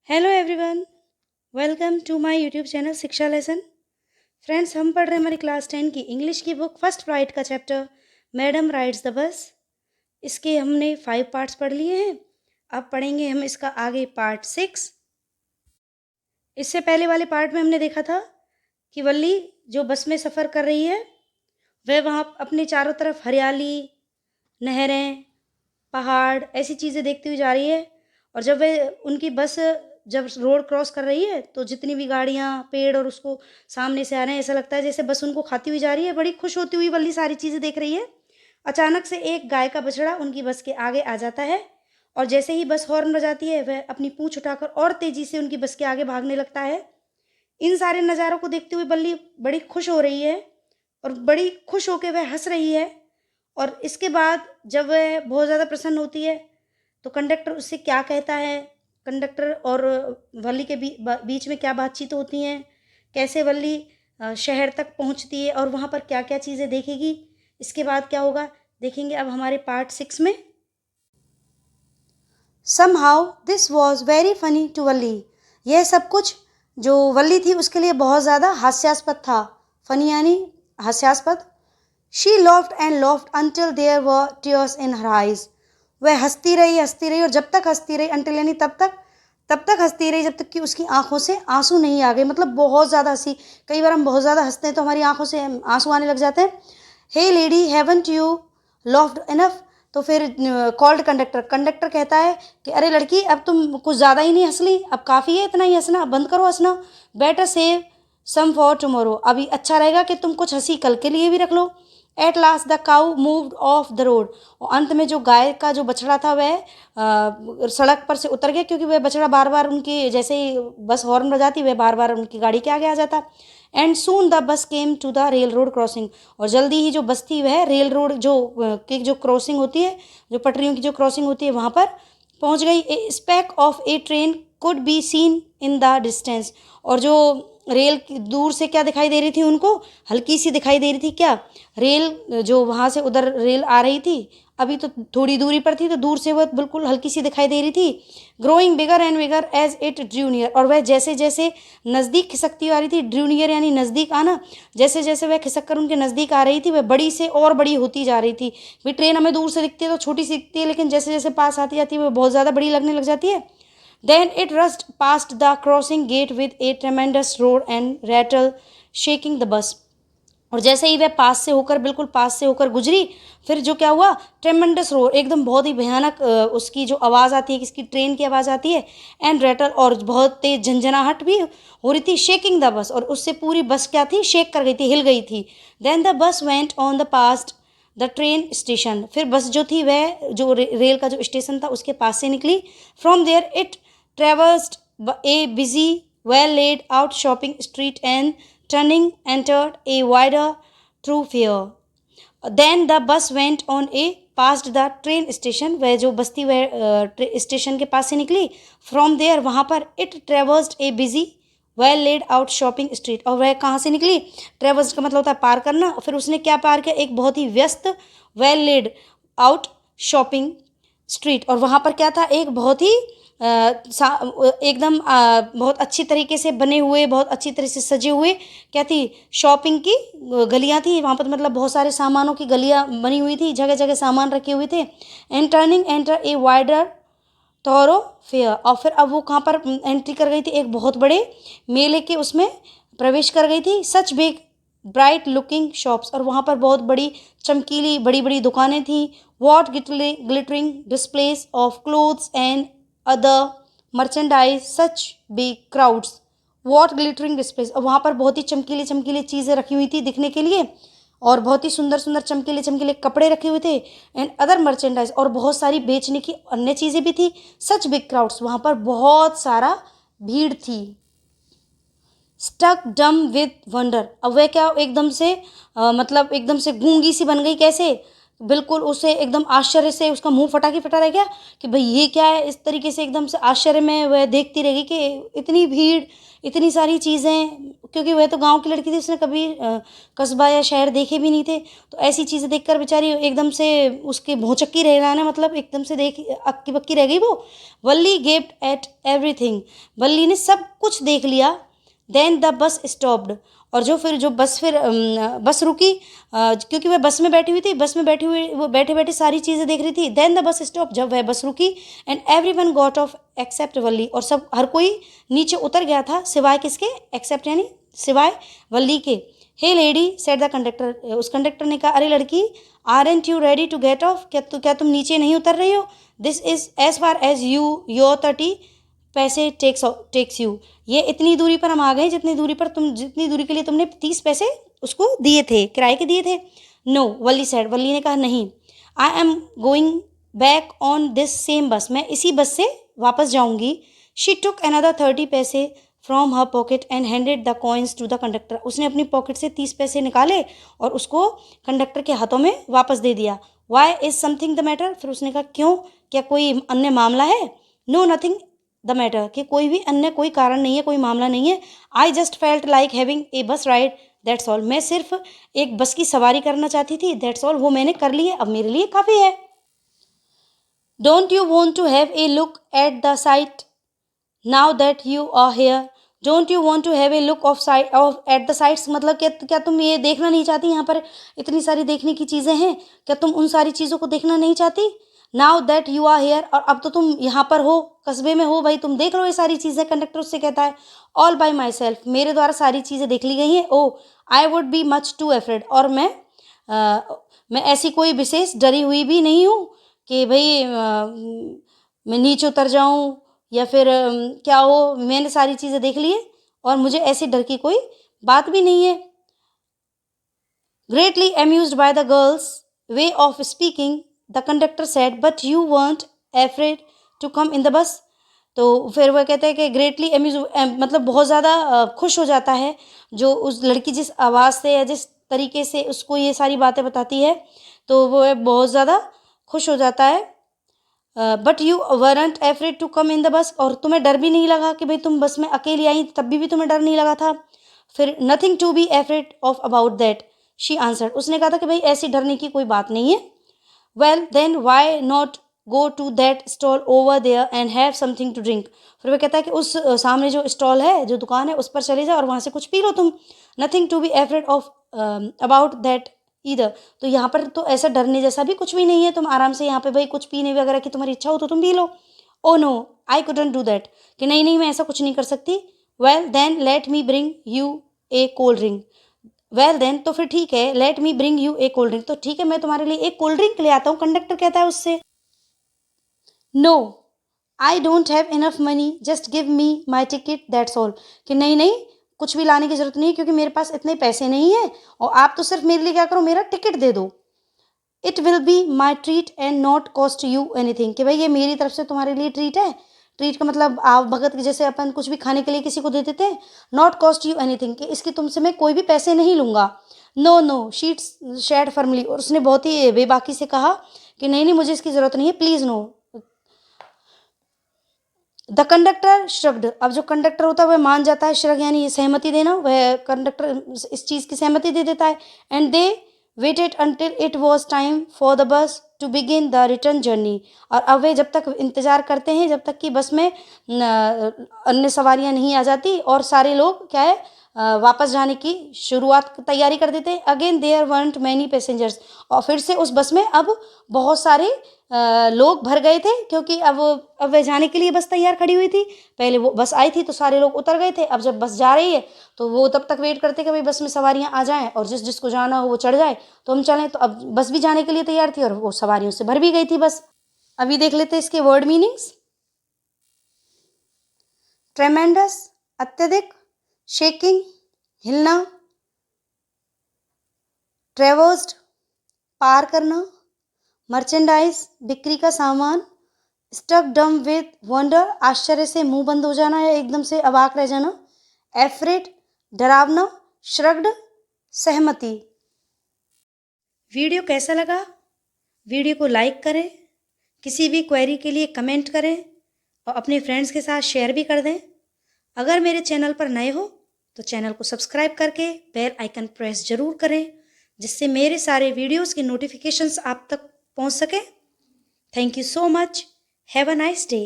Hello everyone, welcome to my YouTube channel Shiksha lesson. Friends, हम पढ़ रहे हैं हमारी क्लास 10 की इंग्लिश की बुक फर्स्ट फ्लाइट का chapter madam rides the bus. इसके हमने 5 पार्ट्स पढ़ लिए हैं। अब पढ़ेंगे हम इसका आगे पार्ट 6। इससे पहले वाले पार्ट में हमने देखा था कि वल्ली जो बस में सफ़र कर रही है वह वहाँ अपने चारों तरफ हरियाली, नहरें, पहाड़ ऐसी चीज़ें देखती हुई जा रही है। और जब वह उनकी बस जब रोड क्रॉस कर रही है तो जितनी भी गाड़ियाँ, पेड़ और उसको सामने से आ रहे हैं, ऐसा लगता है जैसे बस उनको खाती हुई जा रही है। बड़ी खुश होती हुई वल्ली सारी चीज़ें देख रही है। अचानक से एक गाय का बछड़ा उनकी बस के आगे आ जाता है और जैसे ही बस हॉर्न बजाती है वह अपनी पूँछ उठाकर और तेज़ी से उनकी बस के आगे भागने लगता है। इन सारे नज़ारों को देखते हुए बल्ली बड़ी खुश हो रही है और बड़ी खुश होकर वह हंस रही है। और इसके बाद जब वह बहुत ज़्यादा प्रसन्न होती है तो कंडक्टर उससे क्या कहता है, कंडक्टर और वल्ली के बीच में क्या बातचीत होती हैं, कैसे वल्ली शहर तक पहुंचती है और वहां पर क्या क्या चीज़ें देखेगी, इसके बाद क्या होगा देखेंगे अब हमारे पार्ट 6 में। Somehow this was very funny to Valli. यह सब कुछ जो वल्ली थी उसके लिए बहुत ज़्यादा हास्यास्पद था। फनी यानी हास्यास्पद। She laughed and laughed until there were tears in her eyes. वह हंसती रही और जब तक हंसती रही, अंटिल यानी तब तक हंसती रही जब तक कि उसकी आंखों से आंसू नहीं आ गए। मतलब बहुत ज़्यादा हंसी। कई बार हम बहुत ज़्यादा हंसते हैं तो हमारी आंखों से आंसू आने लग जाते हैं। Hey lady, haven't you laughed enough. तो फिर कॉल्ड कंडक्टर, कंडक्टर कहता है कि अरे लड़की, अब तुम कुछ ज़्यादा ही नहीं हंस ली, अब काफ़ी है इतना ही हंसना, अब बंद करो हंसना। Better save some for tomorrow. अभी अच्छा रहेगा कि तुम कुछ हंसी कल के लिए भी रख लो। At last the cow moved off the road. और अंत में जो गाय का जो बछड़ा था वह सड़क पर से उतर गया, क्योंकि वह बछड़ा बार बार उनकी, जैसे ही बस हॉर्न बजाती वह बार बार उनकी गाड़ी के आगे आ जाता। And soon the bus came to the rail road crossing. और जल्दी ही जो बस थी वह रेल रोड की जो क्रॉसिंग होती है, जो पटरियों की जो क्रॉसिंग होती है वहाँ पर पहुँच गई। A speck of a train could be seen in the distance. और जो रेल दूर से क्या दिखाई दे रही थी उनको, हल्की सी दिखाई दे रही थी क्या, रेल जो वहाँ से उधर रेल आ रही थी, अभी तो थोड़ी दूरी पर थी तो दूर से वह बिल्कुल हल्की सी दिखाई दे रही थी। Growing bigger and bigger as it drew near. और वह जैसे जैसे नज़दीक खिसकती आ रही थी, ड्रू नियर यानी नज़दीक आना, जैसे जैसे वह खिसक कर उनके नज़दीक आ रही थी वह बड़ी से और बड़ी होती जा रही थी। भाई ट्रेन हमें दूर से दिखती है तो छोटी सी दिखती है, लेकिन जैसे जैसे पास आती जाती है वह बहुत ज़्यादा बड़ी लगने लग जाती है। Then it rushed past the crossing gate with a tremendous roar and rattle, shaking the bus. और जैसे ही वह पास से होकर, बिल्कुल पास से होकर गुजरी, फिर जो क्या हुआ, ट्रेमेंडस रोर, एकदम बहुत ही भयानक उसकी जो आवाज़ आती है, किसकी, ट्रेन की आवाज़ आती है। एंड रैटल, और बहुत तेज झंझनाहट भी हो रही थी। शेकिंग द बस, और उससे पूरी बस क्या थी, शेक कर गई थी, हिल गई थी। Then the bus went on the past the train station. फिर बस जो थी वह जो रेल का जो स्टेशन था उसके पास से निकली। From there it traversed a busy well laid out shopping street and turning entered a wider thoroughfare. Then the bus went on a past the train station. वह जो बस थी वह स्टेशन के पास से निकली। From there, वहाँ पर it traversed a busy well laid out shopping street. और वह कहाँ से निकली, traverse का मतलब होता है पार करना, फिर उसने क्या पार किया, एक बहुत ही व्यस्त well laid out shopping street। और वहाँ पर क्या था, एक बहुत ही एकदम बहुत अच्छी तरीके से बने हुए, बहुत अच्छी तरह से सजे हुए क्या थी, शॉपिंग की गलियां थी वहाँ पर। मतलब बहुत सारे सामानों की गलियां बनी हुई थी, जगह जगह सामान रखे हुए थे। And turning enter a wider thorough fair. और फिर अब वो कहाँ पर एंट्री कर गई थी, एक बहुत बड़े मेले के उसमें प्रवेश कर गई थी। Such big bright looking shops. और वहाँ पर बहुत बड़ी चमकीली बड़ी बड़ी दुकानें थी। What glittering displace of clothes and other merchandise, such big crowds. What glittering displace, और वहाँ पर बहुत ही चमकीली चमकीली चीज़ें रखी हुई थी दिखने के लिए, और बहुत ही सुंदर सुंदर चमकीले चमकीले कपड़े रखे हुए थे। एंड अदर मर्चेंडाइज, और बहुत सारी बेचने की अन्य चीज़ें भी थी। सच बिग क्राउड्स, वहाँ पर बहुत सारा भीड़ थी। स्टक डम विद वंडर, अब वह क्या एकदम से मतलब एकदम से गूंगी सी बन गई। कैसे, बिल्कुल उसे एकदम आश्चर्य से उसका मुंह फटा की फटा रह गया कि भाई ये क्या है। इस तरीके से एकदम से आश्चर्य में वह देखती रह गई कि इतनी भीड़, इतनी सारी चीज़ें, क्योंकि वह तो गांव की लड़की थी, उसने कभी कस्बा या शहर देखे भी नहीं थे। तो ऐसी चीज़ें देखकर बेचारी एकदम से उसके भौचक्की रह रहा है ना, मतलब एकदम से देख अक्की बक्की रह गई वो। वल्ली गेप्ड एट एवरीथिंग, वल्ली ने सब कुछ देख लिया। देन द बस स्टॉप्ड, और जो बस फिर बस रुकी, क्योंकि वह बस में बैठी हुई थी, बस में बैठी हुई वो बैठे बैठे सारी चीज़ें देख रही थी। देन द बस स्टॉप, जब वह बस रुकी, and every one got off except Valli, और सब हर कोई नीचे उतर गया था सिवाय किसके, एक्सेप्ट यानी सिवाय वल्ली के। Hey lady said the conductor, उस कंडक्टर ने कहा, अरे लड़की, aren't you ready to get off, क्या तुम नीचे नहीं उतर रही हो? This is as far as you your 30 पैसे टेक्स यू, ये इतनी दूरी पर हम आ गए जितनी दूरी के लिए तुमने 30 पैसे उसको दिए थे, किराए के दिए थे। नो, वल्ली सेड, वल्ली ने कहा नहीं। I am going back on this same बस, मैं इसी बस से वापस जाऊंगी। शी टुक अनदर 30 पैसे from her pocket and handed the coins to the conductor, उसने अपनी पॉकेट से 30 पैसे निकाले और उसको कंडक्टर के हाथों में वापस दे दिया। Why is something the matter, फिर उसने कहा क्यों, क्या कोई अन्य मामला है? नो नथिंग द मैटर, कि कोई कारण नहीं है, कोई मामला नहीं है। I just felt like having a बस राइड, दैट्स ऑल, मैं सिर्फ एक बस की सवारी करना चाहती थी, दैट्स ऑल, वो मैंने कर ली है, अब मेरे लिए काफ़ी है। Don't you want to have a look at the sight now that you are here, don't you want to have a look of sight of at the sights, मतलब क्या तुम ये देखना नहीं चाहती, यहाँ पर इतनी सारी देखने की चीज़ें हैं, क्या तुम उन सारी चीज़ों को देखना नहीं चाहती? Now that you are here, और अब तो तुम यहाँ पर हो, कस्बे में हो, भाई तुम देख लो ये सारी चीज़ें। कंडक्टर उससे कहता है, ऑल बाय माई सेल्फ, मेरे द्वारा सारी चीज़ें देख ली गई हैं। Oh I would be much too afraid, और मैं ऐसी कोई विशेष डरी हुई भी नहीं हूँ कि भाई मैं नीचे उतर जाऊँ या फिर क्या हो, मैंने सारी चीज़ें देख ली है और मुझे ऐसे डर की कोई बात भी नहीं है। Greatly amused by the girl's way of speaking, the conductor said, but you weren't afraid to come in the bus. तो फिर वह कहते हैं कि ग्रेटली अम्यूज, मतलब बहुत ज़्यादा खुश हो जाता है जो उस लड़की जिस आवाज़ से या जिस तरीके से उसको ये सारी बातें बताती है, तो वो बहुत ज़्यादा खुश हो जाता है। But you weren't afraid to come in the bus, और तुम्हें डर भी नहीं लगा कि भाई तुम बस में अकेली आई, तब भी तुम्हें डर नहीं लगा था। फिर nothing to be afraid of about that, she answered, उसने कहा था कि भाई ऐसी डरने की कोई बात नहीं है। Well then why not go to that stall over there and have something to drink, फिर वह कहता है कि उस सामने जो स्टॉल है, जो दुकान है, उस पर चले जाओ और वहाँ से कुछ पी लो तुम। Nothing to be afraid of about that either, तो यहाँ पर तो ऐसा डरने जैसा भी कुछ भी नहीं है, तुम आराम से यहाँ पे भाई कुछ पीने वगैरह की तुम्हारी इच्छा हो तो तुम पी लो। Oh no I couldn't do that, कि नहीं नहीं मैं ऐसा कुछ नहीं कर सकती। Well then let me bring you a cold drink, well then तो फिर ठीक है, let me bring you a cold drink, तो ठीक है मैं तुम्हारे लिए एक कोल्ड ड्रिंक ले आता हूँ, कंडक्टर कहता है उससे। No I don't have enough money, just give me my ticket that's all, कि नहीं नहीं कुछ भी लाने की जरूरत नहीं है क्योंकि मेरे पास इतने पैसे नहीं है, और आप तो सिर्फ मेरे लिए क्या करो, मेरा टिकट दे दो। It will be my treat and not cost you anything, कि भाई ये मेरी तरफ से तुम्हारे लिए ट्रीट है। ट्रीट का मतलब आप भगत के जैसे अपन कुछ भी खाने के लिए किसी को दे देते हैं। नॉट कॉस्ट यू एनीथिंग, कि इसकी तुमसे मैं कोई भी पैसे नहीं लूँगा। नो नो शीट्स शेड फर्मली, और उसने बहुत ही बेबाकी से कहा कि नहीं नहीं मुझे इसकी ज़रूरत नहीं है, please no. The conductor shrugged, अब जो कंडक्टर होता है वह मान जाता है, श्रग यानी सहमति देना, वह कंडक्टर इस चीज़ की सहमति दे देता है। And they waited until it was time for the bus to begin the return journey, और अब वे जब तक इंतज़ार करते हैं जब तक कि बस में अन्य सवारियां नहीं आ जाती और सारे लोग क्या है वापस जाने की शुरुआत तैयारी कर देते हैं। Again there weren't many passengers, और फिर से उस बस में अब बहुत सारे लोग भर गए थे, क्योंकि अब वे जाने के लिए बस तैयार खड़ी हुई थी। पहले वो बस आई थी तो सारे लोग उतर गए थे, अब जब बस जा रही है तो वो तब तक वेट करते कि भाई बस में सवारियां आ जाएं और जिस जिसको जाना हो वो चढ़ जाए तो हम चलें। तो अब बस भी जाने के लिए तैयार थी और वो सवारियों से भर भी गई थी बस। अभी देख लेते हैं इसके वर्ड मीनिंग्स। ट्रेमेंडस अत्यधिक, शेकिंग हिलना, ट्रेवर्स्ड पार करना, मर्चेंडाइज बिक्री का सामान, स्टक डम विद वंडर आश्चर्य से मुंह बंद हो जाना या एकदम से अवाक रह जाना, एफ्रेड डरावना, श्रग्ड सहमति। वीडियो कैसा लगा वीडियो को लाइक करें, किसी भी क्वेरी के लिए कमेंट करें और अपने फ्रेंड्स के साथ शेयर भी कर दें। अगर मेरे चैनल पर नए हो तो चैनल को सब्सक्राइब करके बेल आइकन प्रेस ज़रूर करें, जिससे मेरे सारे वीडियोस की नोटिफिकेशंस आप तक पहुंच सके। Thank you so much. Have a nice day.